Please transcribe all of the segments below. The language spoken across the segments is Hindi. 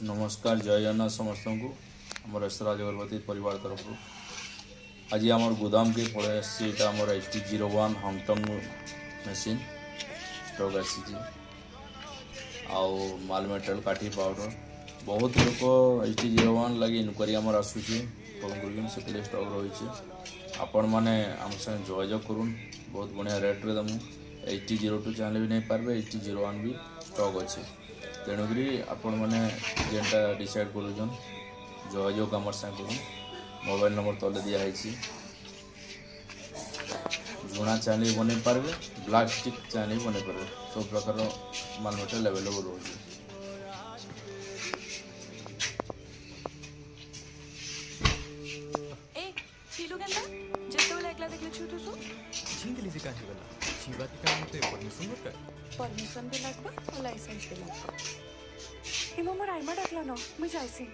नमस्कार जय जगन्नाथ समस्त को आम ऐश्वर्य अगरबती परिवार तरफ आज आम गोदाम के पड़े आम HT01 हंगटंग मेसीन स्टॉक आसी माल मेटेरियल काठी पाउडर बहुत लोग HT01 लगे इनक्वारी आमर आसूँ फोन कर स्टॉक रही आपण मैंने आम संगे जोगाजोग करूँ बहुत बढ़िया रेट्रे दमु HT02 चाहिए भी नहीं पारे HT01 भी स्टॉक अच्छे तेणुक आपण मैंने जेनटा डिसाइड करूँ जोगाजोग आम साथ मोबाइल नंबर तले दिखाई झुणा चाहिए बन पारे ब्लैक स्टिक चाहिए बन पारे सब प्रकार माल मेटेरियल अवेलेबल रोचे परमिशन भी लगबा और लाइसेंस भी लगबा हिमो मोर आइमा डाकला न मैं जाइसी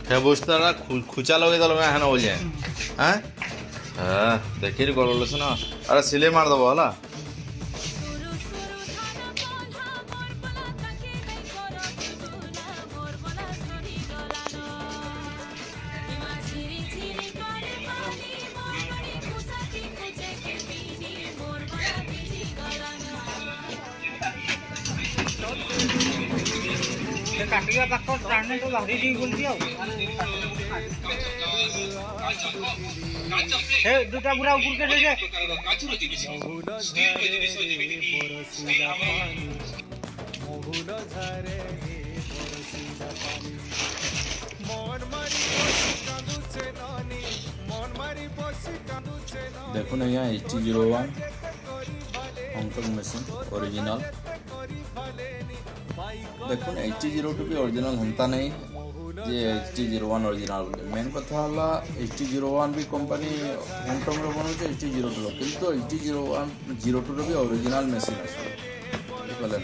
हे बुझता खुचा लगे दल में है बोल जाए हाँ हाँ देखिए गल ना अरे सिले मार दब है काटिया पाखर जाने तो भारी दी बोलती हो हे दुटा बुरा ऊपर के दे देखो ना यहाँ HT01 हंगकंग मेसीन ओरिजिनल देखो HT02 भी ओरिजिनल होता नहीं जे HT01 ओरिजिनल मेन कथा HT01 भी कंपनी हंगकंग बनाऊे HT02 किंतु HT02 भी ओरिजिनल मेसीन आसले ना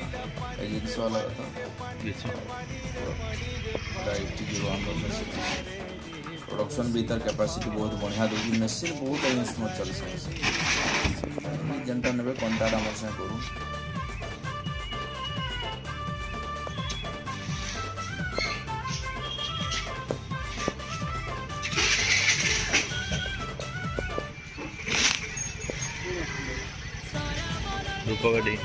ये जिन वाला कथा HT01 मेसीन प्रोडक्शन भी तार कैपेसिटी बहुत बढ़िया दूसरी मेसीन बहुत स्मूथ चलते जेनटा ने कंटाक्ट आम साथ करूँ धूपगढ़ी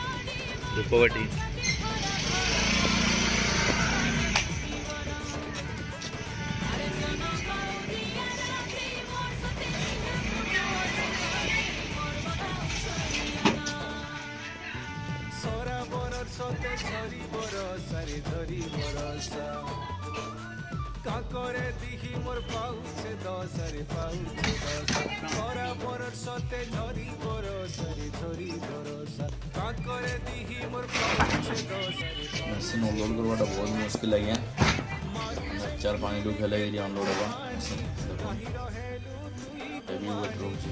काकरे दिही मोर पाउछे दसरे पाउछे दस बराबर सते झरी बरसरे झरी बरस काकरे दिही मोर पाउछे दसरे मशीन अनलोड करवाटा बहुत मुश्किल है 4-5 लोग हेले एरिया अनलोड होगा हेवी वेट रोचे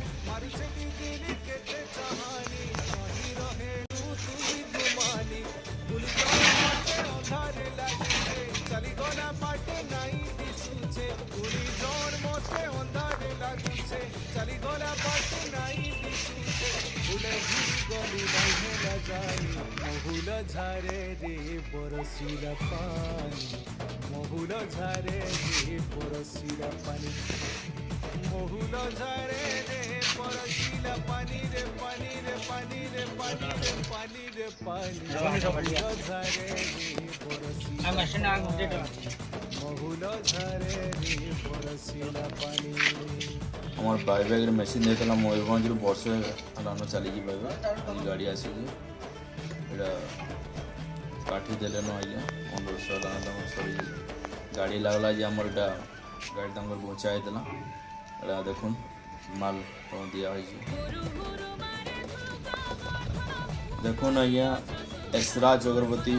चली गोला पाटे नहीं दिसुचे उड़ी जोर मोते अंधारे लागुचे चली गोला पाटे नहीं दिसुचे उड़े घुरी गोली नहीं लगाई महुल झारे रे बरसीला पानी महुल झारे रे बरसीला पानी महुल झारे रे बरसीला पानी रे पानी रे पानी रे पानी रे पानी रे पानी महुल झारे रे बरसीला मशीन आग दे दो महुल झारे रे बरसीला पानी हमारे बाईबैग मेसीन देता मयूरभ वर्षे हलान चली पाइबा गाड़ी आसी काठी देले न आज्ञा 1500 हलान सरी गाड़ी लगला जे आमर इटा गाड़ी तक पहुँचाई देला एटा देखुन माल दिया देखुन आज्ञा ऐश्वर्य अगरबती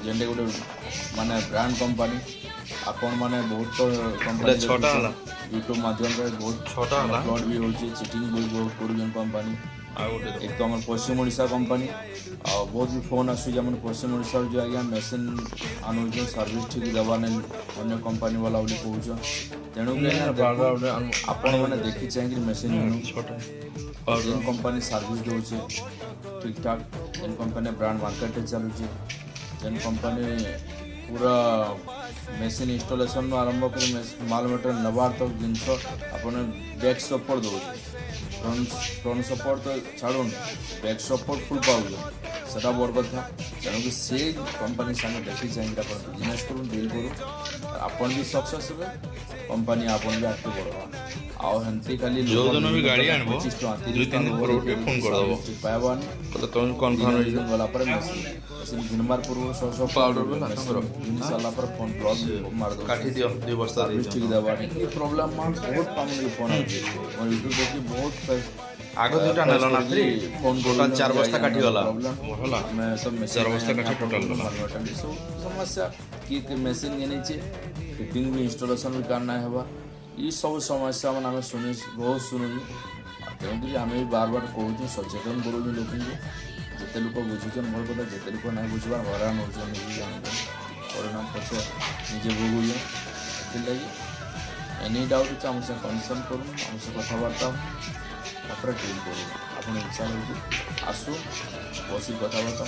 जेनटे गोटे माने ब्रांड कंपनी आपण माने बहुत कंपनी छोटा वाला यूट्यूब माध्यम रे बहुत छोटा वाला फ्रॉड भी होची चीटिंग भी बहुत करूजन कंपनी ଆଉ ଗୋଟେ एक तो आम पश्चिम ओडिशा कंपानी आ बहुत भी फोन आसूँ आम पश्चिम ओडिशा जो आज्ञा मेसीन आनुन सर्विस ठीक देवा नहीं अन्य कंपानी वाला बोली कहून तेणुक आपण मैंने देखी चाहिए मेसीन जेन कंपानी सर्विस दूचे ठीक ठाक जेन कंपानी ब्रांड मार्केट चलुचे जेन कंपानी पूरा मेसीन इंस्टॉलेशन आरंभ कर माल मटेरियल नबार तक जिनस आपन बैक सपोर्ट दूचे फ्रंट सपोर्ट तो छाड़ून बैक सपोर्ट फुल पाऊँ सेटा बड़ कथा तेणुक से कंपानी सामने देखी चाहिए बिजनेस करूँ डील करूँ आपन भी सक्सेस हे कंपानी आपन भी आगे बढ़वा आउ हेंती खाली जो दिन भी गाड़ी आनबो 2-3 दिन पर उठे फोन कर दबो पाइबानी तो तुम कन्फर्म दिन गला पर मेसिन घिनबार पूर्व सौ पाउडर भी ना घिन सारा पर फोन प्लग मार दो काठी दियो 2 बस्ता दे ठीक देवानी ये प्रॉब्लम मां बहुत पामली फोन आउची और यूट्यूब देखि बहुत आगो दुटा नेलो ना फ्री फोन टोटल 4 बस्ता काठी गला होला मैं सब 4 बस्ता काठी टोटल गला समस्या कि मेसिन घेनी फिटिंग भी इंस्टॉलेशन भी करना है ये सब समस्या मैंने आम शुणी बहुत शुणुचु तेणुक आम भी बार बार कहूँ सचेतन करूँ लोक जिते लोक बुझुन भल कथा जिते लोक ना बुझार हरान हो परिणाम पचे निजे भोगुन लगी एनी डाउट अच्छे आम से कनसर्न करूँ आम से कथबार्ता डील करूँ आप इच्छा लगे आसू बस कथबार्ता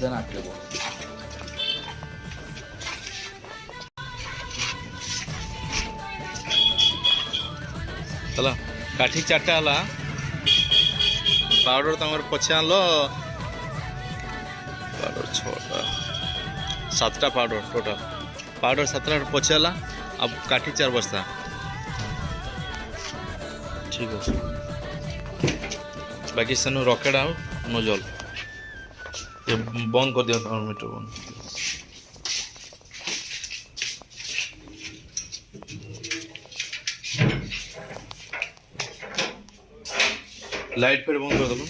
देन आगे बढ़ चला काठी 4टा हला पाउडर तमर पछे आनलो पाउडर 6टा 7टा पाउडर टोटल पाउडर 7टा पछे हला अब काठी 4 बस्ता ठीक है बाकी सनु रॉकेट आउ नोजल ये बंद कर दियो थर्मोमीटर बंद लाइट फिर बंद कर दो ना